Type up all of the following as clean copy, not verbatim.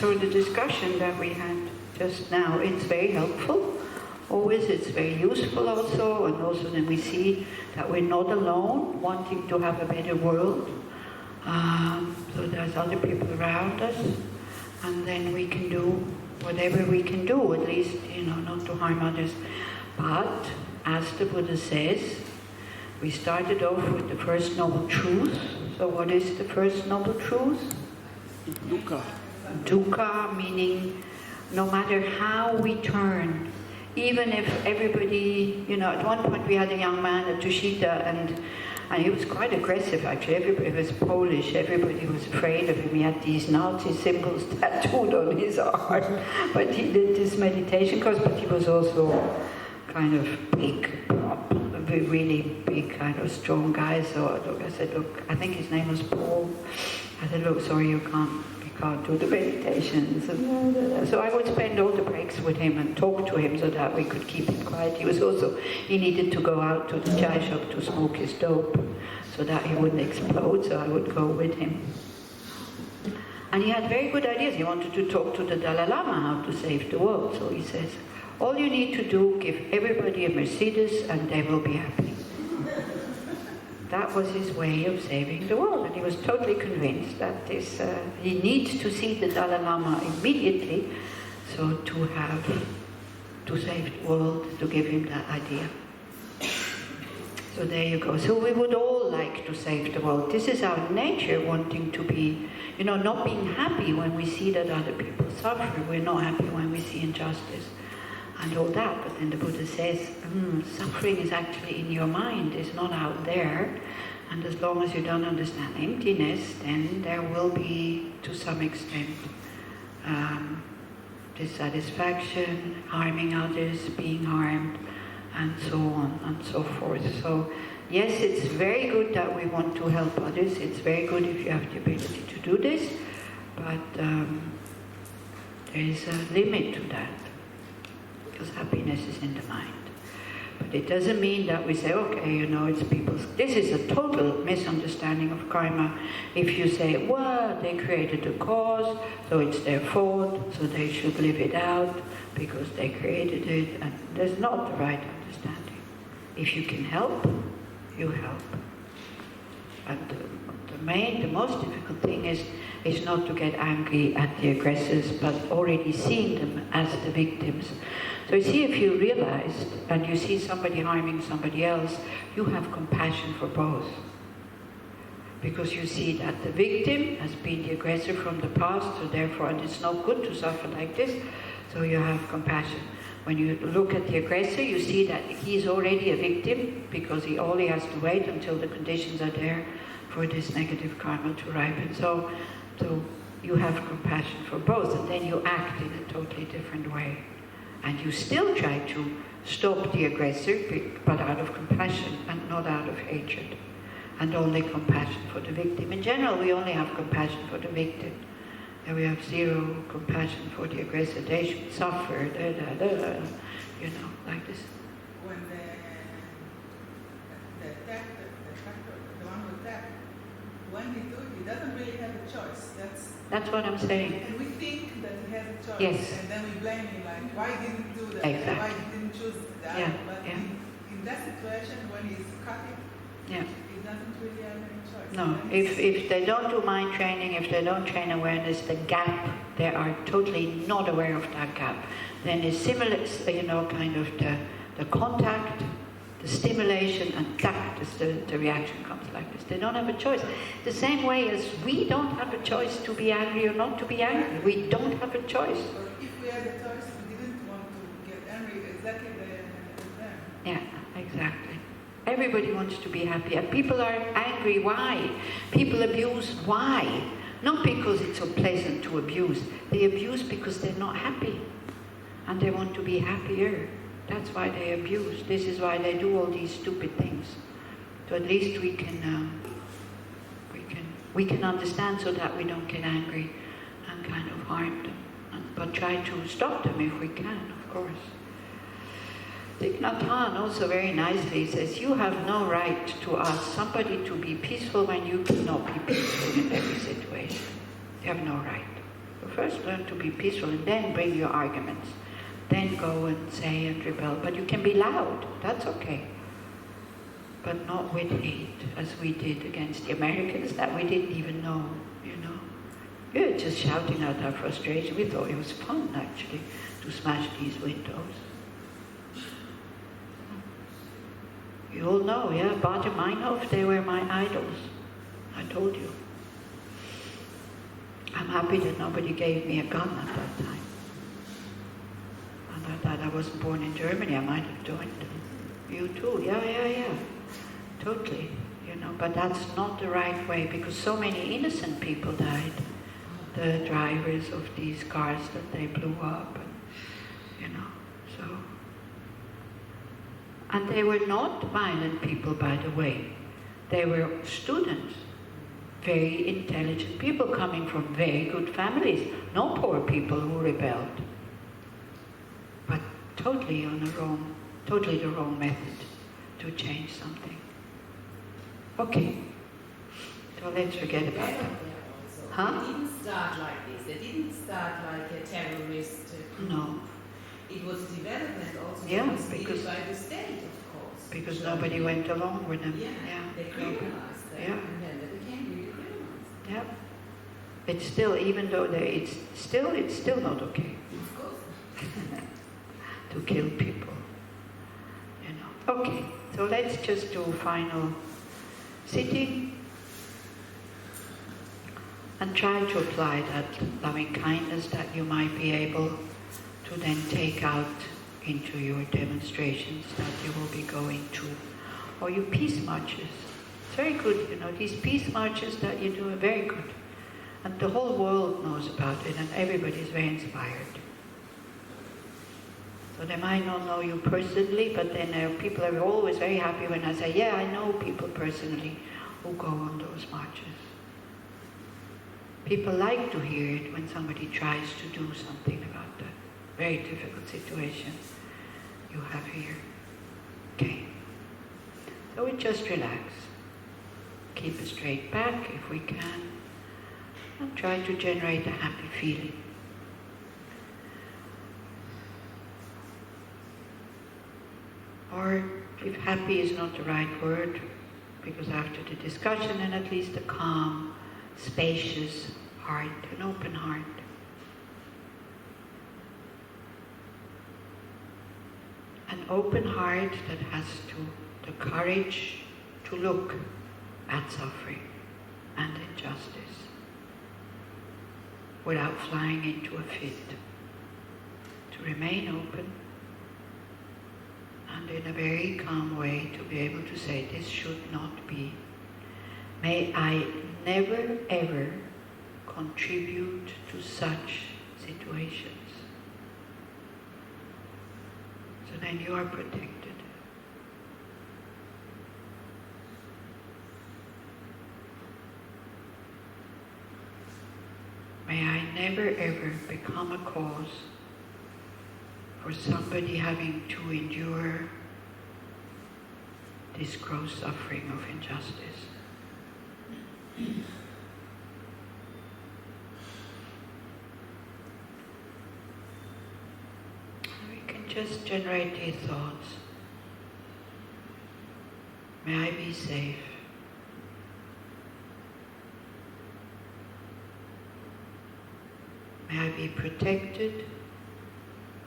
So the discussion that we had just now, it's very helpful. Always it's very useful also, and also then we see that we're not alone wanting to have a better world. So there's other people around us, and then we can do whatever we can do, at least, not to harm others. But, as the Buddha says, we started off with the first noble truth. So what is the first noble truth? Dukkha. Dukkha, meaning no matter how we turn, even if everybody, at one point we had a young man at Tushita, and he was quite aggressive actually. Everybody was Polish, everybody was afraid of him. He had these Nazi symbols tattooed on his arm. But he did this meditation course, but he was also kind of big, a really big, kind of strong guy. So I said, look, I think his name was Paul. I said, look, sorry, you can't do the meditations. So I would spend all the breaks with him and talk to him so that we could keep him quiet. He needed to go out to the chai shop to smoke his dope so that he wouldn't explode, so I would go with him. And he had very good ideas. He wanted to talk to the Dalai Lama how to save the world. So he says, all you need to do, give everybody a Mercedes and they will be happy. That was his way of saving the world, and he was totally convinced that he needs to see the Dalai Lama immediately, so to save the world, to give him that idea. So there you go. So we would all like to save the world. This is our nature, wanting to be, not being happy when we see that other people suffer. We're not happy when we see injustice and all that, but then the Buddha says, suffering is actually in your mind, it's not out there, and as long as you don't understand emptiness, then there will be, to some extent, dissatisfaction, harming others, being harmed, and so on and so forth. So, yes, it's very good that we want to help others, it's very good if you have the ability to do this, but there is a limit to that. Because happiness is in the mind. But it doesn't mean that we say, okay, it's people's... This is a total misunderstanding of karma. If you say, well, they created a cause, so it's their fault, so they should live it out because they created it, and that's not the right understanding. If you can help, you help. And the most difficult thing is not to get angry at the aggressors, but already seeing them as the victims. So you see, if you realize and you see somebody harming somebody else, you have compassion for both. Because you see that the victim has been the aggressor from the past, so therefore, and it's not good to suffer like this, so you have compassion. When you look at the aggressor, you see that he's already a victim, because he only has to wait until the conditions are there for this negative karma to ripen. So you have compassion for both, and then you act in a totally different way. And you still try to stop the aggressor, but out of compassion and not out of hatred. And only compassion for the victim. In general, we only have compassion for the victim. And we have zero compassion for the aggressor. They should suffer, like this. When the attacker, the one who attacked, when he doesn't really have a choice. That's what I'm saying. And we think that he has a choice. Yes. And then we blame him, like, why didn't he do that? Exactly. Why he didn't choose that? Yeah. But Yeah. In that situation, when he's cutting, Yeah. he doesn't really have any choice. No, if they don't do mind training, if they don't train awareness, the gap, they are totally not aware of that gap. Then it's similar, kind of the contact, the stimulation, and the reaction comes like this. They don't have a choice. The same way as we don't have a choice to be angry or not to be angry. We don't have a choice. Or if we had a choice, we didn't want to get angry exactly with them. Yeah, exactly. Everybody wants to be happy. And people are angry. Why? People abuse. Why? Not because it's so pleasant to abuse. They abuse because they're not happy. And they want to be happier. That's why they abuse. This is why they do all these stupid things. So at least we can understand so that we don't get angry and kind of harm them. But try to stop them if we can, of course. Thich Nhat Hanh also very nicely says, you have no right to ask somebody to be peaceful when you cannot be peaceful in every situation. You have no right. So first learn to be peaceful and then bring your arguments. Then go and say and rebel. But you can be loud, that's okay. But not with hate, as we did against the Americans that we didn't even know, you know. We were just shouting out our frustration. We thought it was fun, actually, to smash these windows. You all know, yeah, Bader Meinhof, they were my idols. I told you. I'm happy that nobody gave me a gun at that time. And that I wasn't born in Germany, I might have joined them. You too, yeah. Totally, you know, but that's not the right way because so many innocent people died. The drivers of these cars that they blew up, and, you know, so. And they were not violent people, by the way. They were students, very intelligent people coming from very good families, no poor people who rebelled. But totally the wrong method to change something. Okay, so let's forget about that. Huh? They didn't start like this. They didn't start like a terrorist group. No. It was development also because by the state, of course. Because nobody went along with them. Yeah. They criminalized them. Yeah. And then they became really criminals. Yeah. It's still, even though it's still not okay. Of course. To kill people. You know. Okay, so let's just do final sitting and try to apply that loving kindness that you might be able to then take out into your demonstrations that you will be going to, or your peace marches. It's very good, you know, these peace marches that you do are very good. And the whole world knows about it and everybody is very inspired. So they might not know you personally, but then people are always very happy when I say, yeah, I know people personally who go on those marches. People like to hear it when somebody tries to do something about that very difficult situation you have here. Okay. So we just relax. Keep a straight back if we can, and try to generate a happy feeling. Or if happy is not the right word, because after the discussion, then at least a calm, spacious heart, an open heart. An open heart that has the courage to look at suffering and injustice without flying into a fit. To remain open and in a very calm way to be able to say, this should not be. May I never ever contribute to such situations. So then you are protected. May I never ever become a cause for somebody having to endure this gross suffering of injustice. We can just generate these thoughts. May I be safe. May I be protected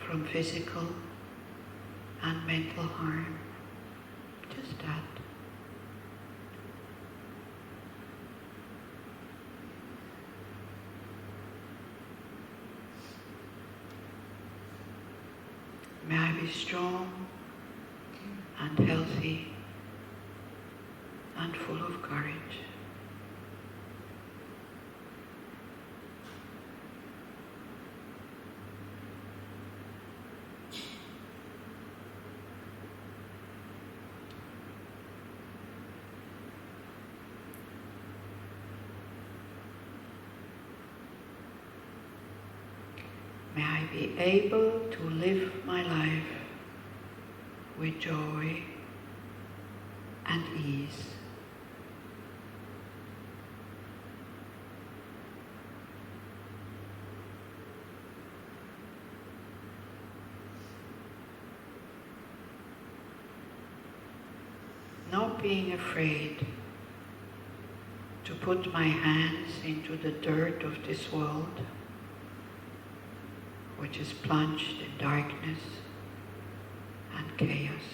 from physical and mental harm. Just that. May I be strong and healthy and full of courage. May I be able to live my life with joy and ease. not being afraid to put my hands into the dirt of this world, which is plunged in darkness and chaos.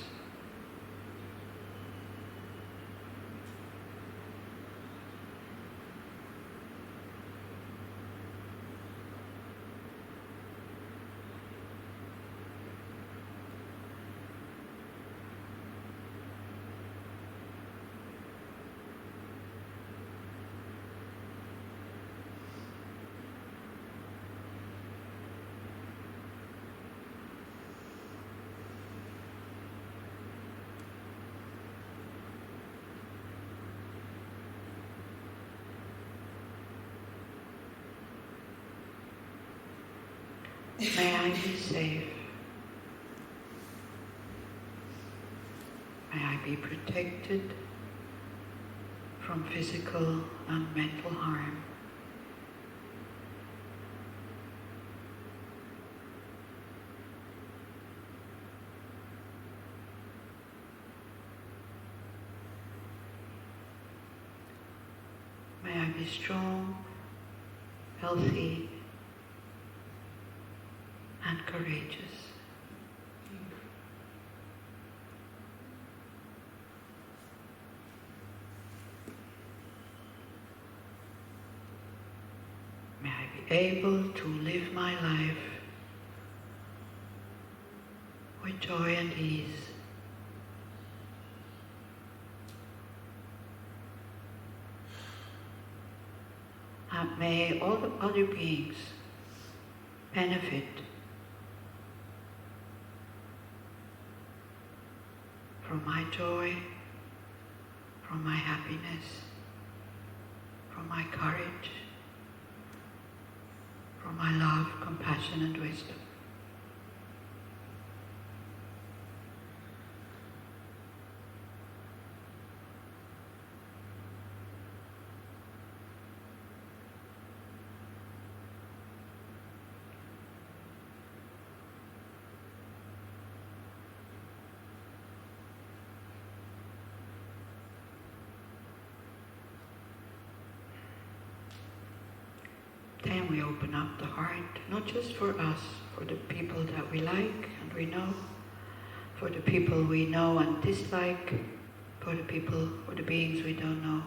May I be safe. May I be protected from physical and mental harm. May I be strong, healthy, and courageous. May I be able to live my life with joy and ease. And may all the other beings benefit from my joy, from my happiness, from my courage, from my love, compassion, and wisdom. Then we open up the heart, not just for us, for the people that we like and we know, for the people we know and dislike, for the people or the beings we don't know.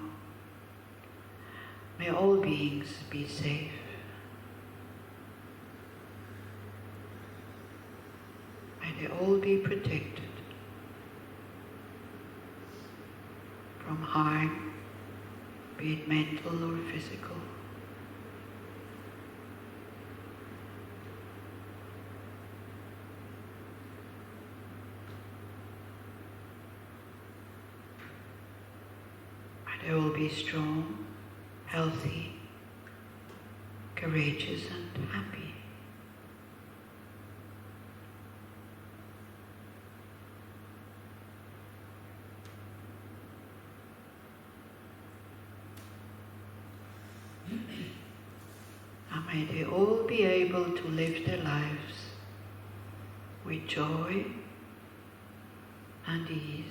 May all beings be safe. May they all be protected from harm, be it mental or physical. They will be strong, healthy, courageous, and happy. And may they all be able to live their lives with joy and ease,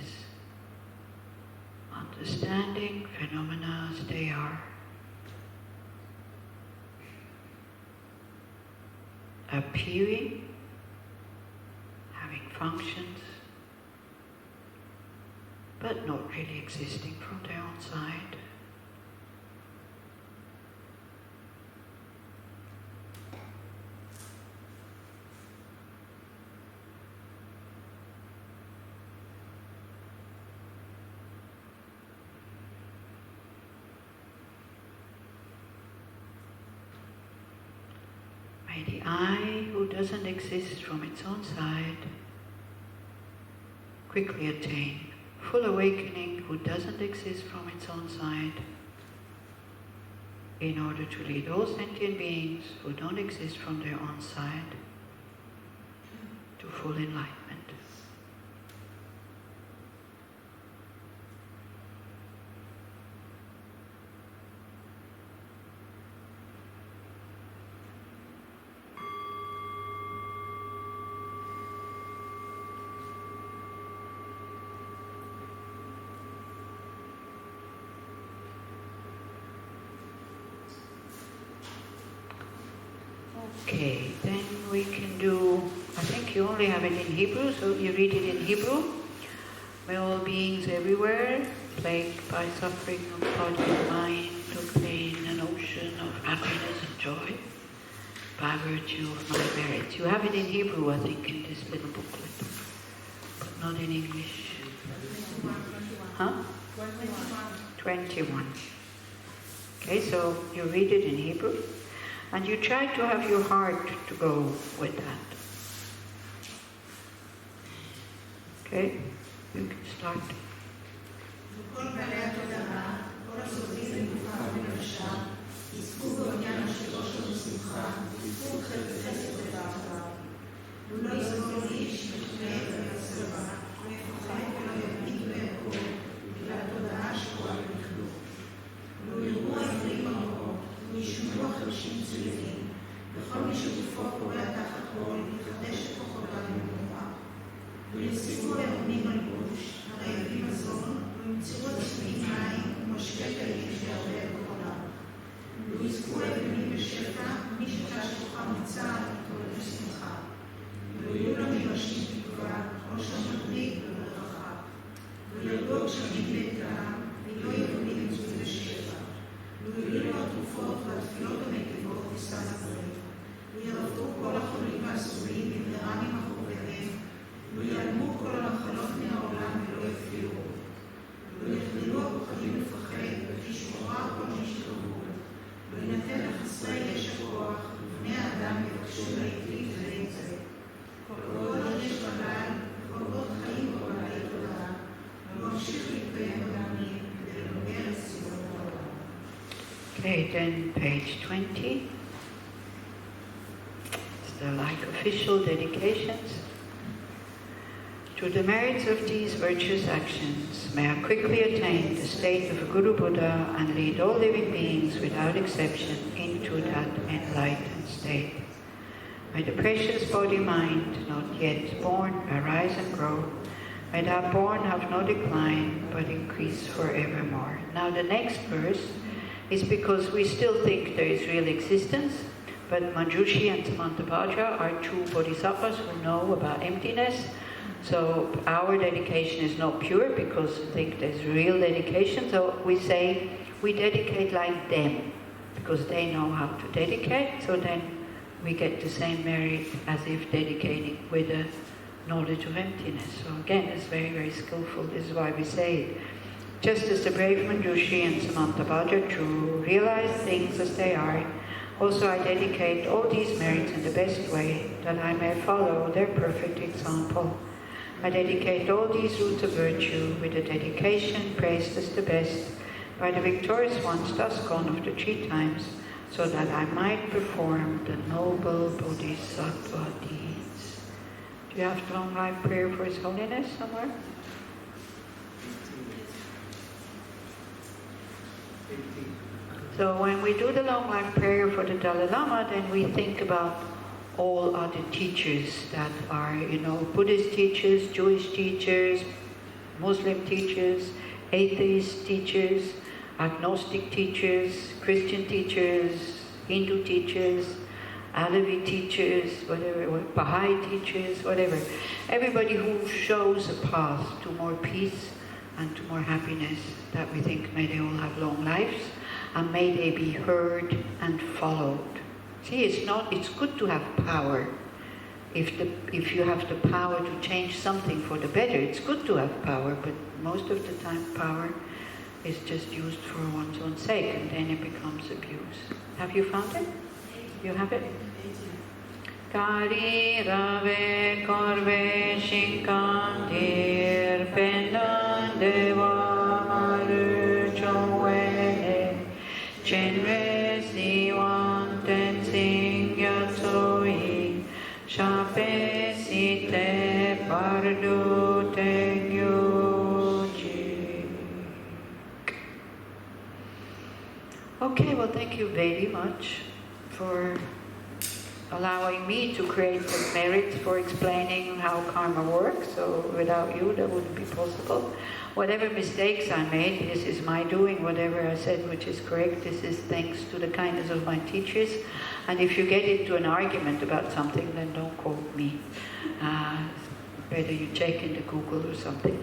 understanding phenomena as they are, appearing, having functions, but not really existing from their own side. May the I, who doesn't exist from its own side, quickly attain full awakening, who doesn't exist from its own side, in order to lead all sentient beings who don't exist from their own side to full enlightenment. Okay, then we can do, I think you only have it in Hebrew, so you read it in Hebrew. May all beings everywhere, plagued by suffering of body and mind, obtain an ocean of happiness and joy by virtue of my merits. You have it in Hebrew, I think, in this little booklet, but not in English. 21. Okay, so you read it in Hebrew, and you try to have your heart to go with that. Okay, you can start. וכל בעלי התודעה, כל הסובבים בגופם ובנפשם, יזכו בעניין השלוש ובשמחה, יזכו חסד ודעתם. הוא לא יסבול איש לפני ויוצא בה, הוא יפחד ולא יביט בערכו, בגלל התודעה שקורה בכלום. הוא יראו העברים במראות, הוא ישמעו החרשים צלילים, וכל מי שגופו קורע תחת כל, יחדש את כוחותיו במנועה. וישיגו האמונים על גוש, הרעבים מזון, וימצאו עצמי מים, ומשקה האיש והרבה בעולם. ויזכו האמונים בשפע, מי שתש כוחם מצעד, יתעורר בשמחה. ויהיו למגרשים תקווה, עושר מדליק וברכה. וירדו גשמים ביתם, ולא יבולים ימצאו בשפע. ויהיו התרופות והתפילות המטיבות בסל הברית. וירפאו כל החולים והסובלים במהרה ממכאוביהם. ויעלמו כל המחלות מן העולם ולא יפליאו. ויחדלו הפחדים לפחד, ותשמורה כל מי שתבואו. וינתן לחסרי ישע כוח, ובני האדם יבקשו להיטיב זה עם זה. כל עוד יש בליל, וכל עוד חיים בבעלי תודעה, וממשיך להתקיים בדמים כדי לנוגע לסיבות העולם. Okay, then page 20. It's the like official dedications. To the merits of these virtuous actions, may I quickly attain the state of a Guru Buddha and lead all living beings without exception into that enlightened state. May the precious body-mind, not yet born, arise and grow. May that born have no decline, but increase forevermore. Now the next verse is because we still think there is real existence, but Manjushri and Samantabhadra are two bodhisattvas who know about emptiness. So our dedication is not pure because we think there's real dedication. So we say we dedicate like them because they know how to dedicate. So then we get the same merit as if dedicating with a knowledge of emptiness. So again, it's very, very skillful. This is why we say it. Just as the brave Manjushri and Samantabhadra true realize things as they are, also I dedicate all these merits in the best way that I may follow their perfect example. I dedicate all these roots of virtue with a dedication praised as the best by the victorious ones thus gone of the 3 times, so that I might perform the noble bodhisattva deeds. Do you have the long life prayer for His Holiness somewhere? So when we do the long life prayer for the Dalai Lama, then we think about all other teachers that are, Buddhist teachers, Jewish teachers, Muslim teachers, atheist teachers, agnostic teachers, Christian teachers, Hindu teachers, Alavi teachers, whatever, Baha'i teachers, whatever. Everybody who shows a path to more peace and to more happiness, that we think may they all have long lives, and may they be heard and followed. See, it's good to have power. If you have the power to change something for the better, it's good to have power, but most of the time power is just used for one's own sake, and then it becomes abuse. Have you found it? You have it? Kari rave korve shinkandir pendan devar chowene chenre siwanten singyatoi shape site pardu tengyuchi. Okay, well, thank you very much for allowing me to create the merits for explaining how karma works. So without you, that wouldn't be possible. Whatever mistakes I made, this is my doing. Whatever I said which is correct, this is thanks to the kindness of my teachers. And if you get into an argument about something, then don't quote me. Better you check into Google or something.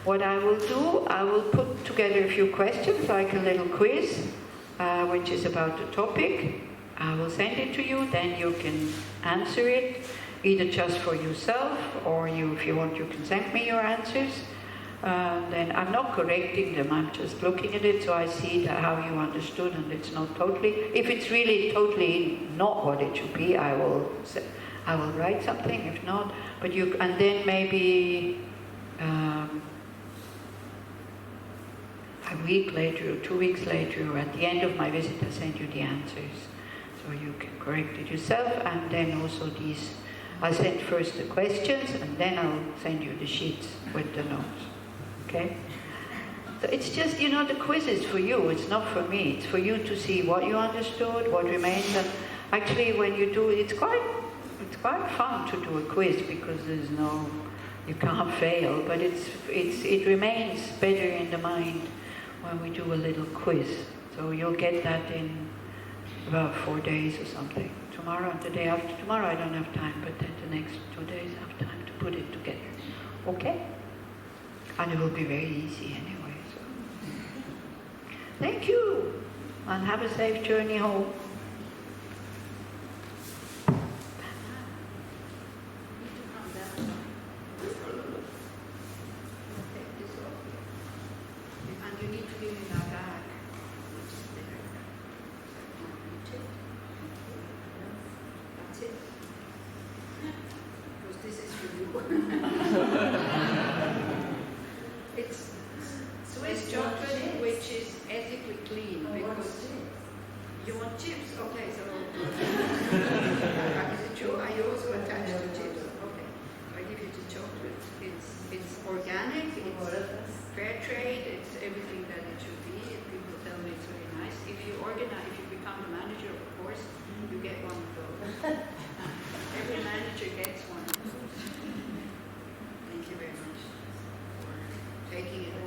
What I will do, I will put together a few questions, like a little quiz, which is about the topic. I will send it to you, then you can answer it, either just for yourself, or if you want, you can send me your answers. Then I'm not correcting them, I'm just looking at it so I see how you understood, and it's not totally. If it's really totally not what it should be, I will write something. If not, and then maybe a week later or 2 weeks later, or at the end of my visit, I send you the answers, so you can correct it yourself. And then also I'll send first the questions, and then I'll send you the sheets with the notes. Okay? So it's just, the quiz is for you, it's not for me. It's for you to see what you understood, what remains. And actually, when you do it, it's quite fun to do a quiz, because you can't fail, but it remains better in the mind when we do a little quiz. So you'll get that in about 4 days or something. Tomorrow and the day after tomorrow I don't have time, but then the next 2 days I have time to put it together. Okay? And it will be very easy anyway. So. Thank you, and have a safe journey home. And you need to give me that bag, which is there. That's it. Because this is for you. It's Swiss chocolate, which is ethically clean. Because you want chips? Okay, so is it true? Are you also attached to chips? Okay, I give you the chocolate. It's organic. It's fair trade. It's everything that it should be. People tell me it's very nice. If you become the manager, of course, you get one of those. Every manager gets one of those. Thank you very much for taking it